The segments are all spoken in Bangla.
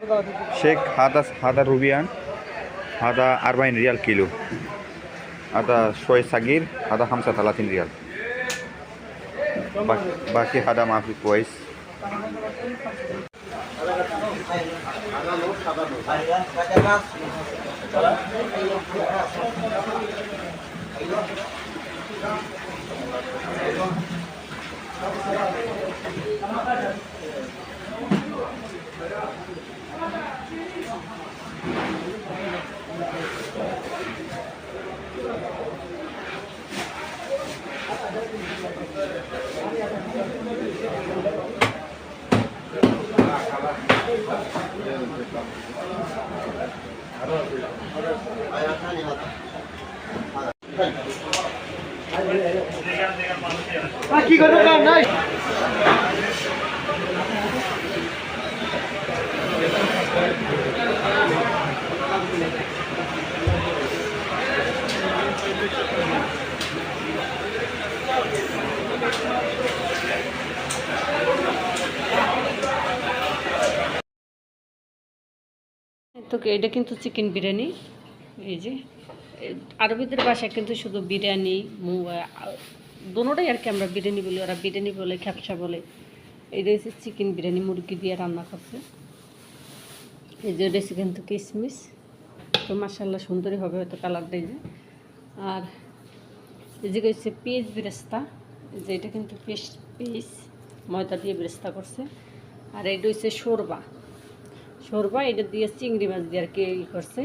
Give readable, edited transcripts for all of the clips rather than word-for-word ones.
Sheikh hada Rubian, hada 40 riyal kilo. Ada shoy sagir, hada 35 riyal. Baki hada maafi kuais. কি করবো কার নাই তো এটা কিন্তু চিকেন বিরিয়ানি। এই যে আরবিদের বাসায় কিন্তু শুধু বিরিয়ানি দুটোটাই আর কি, আমরা বিরিয়ানি বলি, ওরা বিরিয়ানি বলে, খ্যাপসা বলে। এটা হচ্ছে চিকেন বিরিয়ানি, মুরগি দিয়ে রান্না করছে। এই যে এটা কিন্তু কিশমিশ, তো মাশাআল্লাহ সুন্দরই হবে হয়তো কালারটা। এই যে আর এই যে হচ্ছে পেঁয়াজ বেরেস্তা, যে এটা কিন্তু পেঁয়াজ ময়দা দিয়ে বেরেস্তা করছে। আর এটা হচ্ছে শোরবা, এটা দিয়ে চিংড়ি মাছ দিয়ে আর কি ই করছে,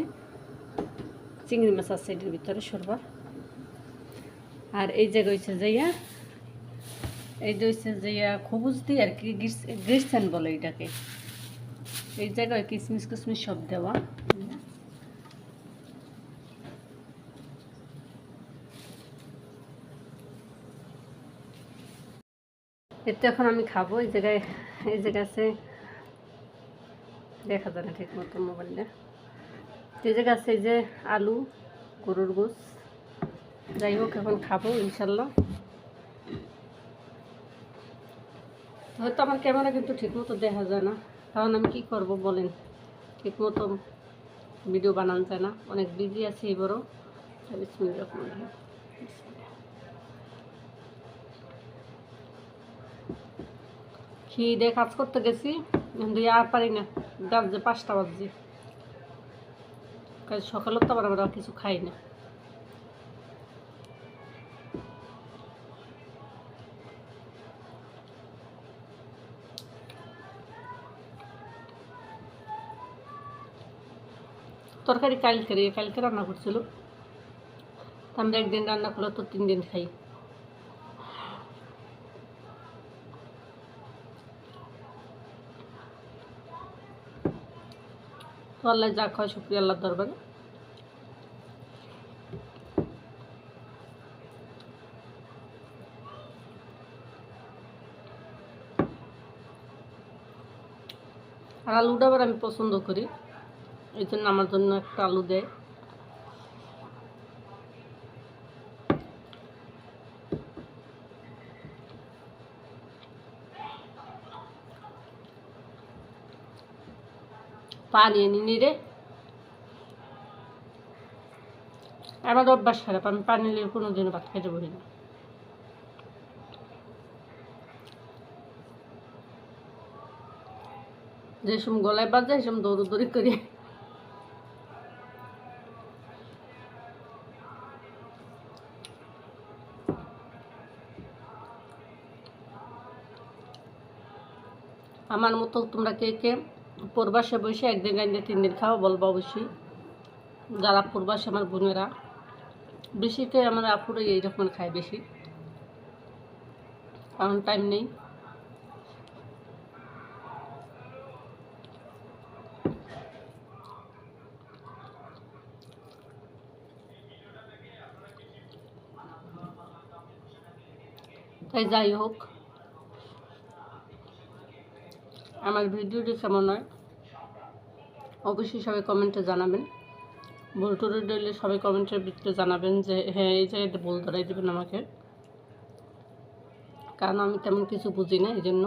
চিংড়ি মাছ আছে এটার ভিতরে শোরবা। আর এই জায়গা হচ্ছে যাইয়া, এইটা হচ্ছে যাইয়া খবুজ দিয়ে আর কি গ্রিসান বলে এটাকে। এই জায়গায় কিশমিশ সব দেওয়া। এতে এখন আমি খাবো। এই জায়গায় আছে, দেখা যায় না ঠিক মতো মোবাইলে। এই জায়গায় আছে এই যে আলু, গরুর গোশ। যাই হোক এখন খাবো ইনশাল্লাহ। হয়তো আমার ক্যামেরা কিন্তু ঠিক মতো দেখা যায় না, কারণ আমি কি করব বলেন, ঠিক মতো ভিডিও বানানো যায় না, অনেক বিজি আছি এবারও। খিদে কাজ করতে গেছি, কিন্তু আর পারি না, বাজছে 5টা বাজছে। কাল সকালে তো আবার আমরা কিছু খাই না। তরকারি কালকে রান্না করছিল, আমরা একদিন রান্না করলে তো 3 দিন খাই। তো আল্লাহ যা খায় শুকরিয়া আল্লাহর দরবারে। আর আলুটা আবার আমি পছন্দ করি, এই জন্য আমার জন্য একটা আলু দেয়। পানি নিনি রে, আমার অভ্যাস খারাপ, আমি পানি নিয়ে কোনোদিনও ভাত খেতে পারি না। যেসব গলায় বাজে সেসব দৌড়ি করি। আমার মতো তোমরা কে কে প্রবাসে বসে একদিন 3 দিন খাও বলবো অবশ্যই। যারা প্রবাসে আমার বোনেরা, বেশি করে আমার আপুরা এইরকম খায় বেশি, কারণ টাইম নেই। তাই যাই হোক, আমার ভিডিওটি কেমন হয় অবশ্যই সবাই কমেন্টে জানাবেন। ভুল টুরে দিলে সবাই কমেন্টের ভিতরে জানাবেন যে হ্যাঁ এই জায়গাটা ভুল ধরাই দেবেন আমাকে, কারণ আমি তেমন কিছু বুঝি না, এই জন্য।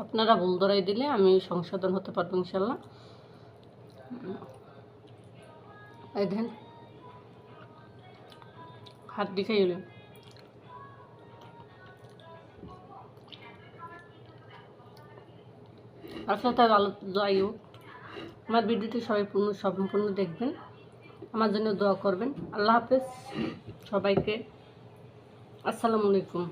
আপনারা ভুল ধরাই দিলে আমি সংশোধন হতে পারবো ইনশাল্লাহ। এই দেখেন হাত দেখাই হলো। আসলে তাই ভালো, যাই হোক আমার ভিডিওটি সবাই সম্পূর্ণ দেখবেন, আমার জন্য দোয়া করবেন। আল্লাহ হাফেজ সবাইকে, আসসালামু আলাইকুম।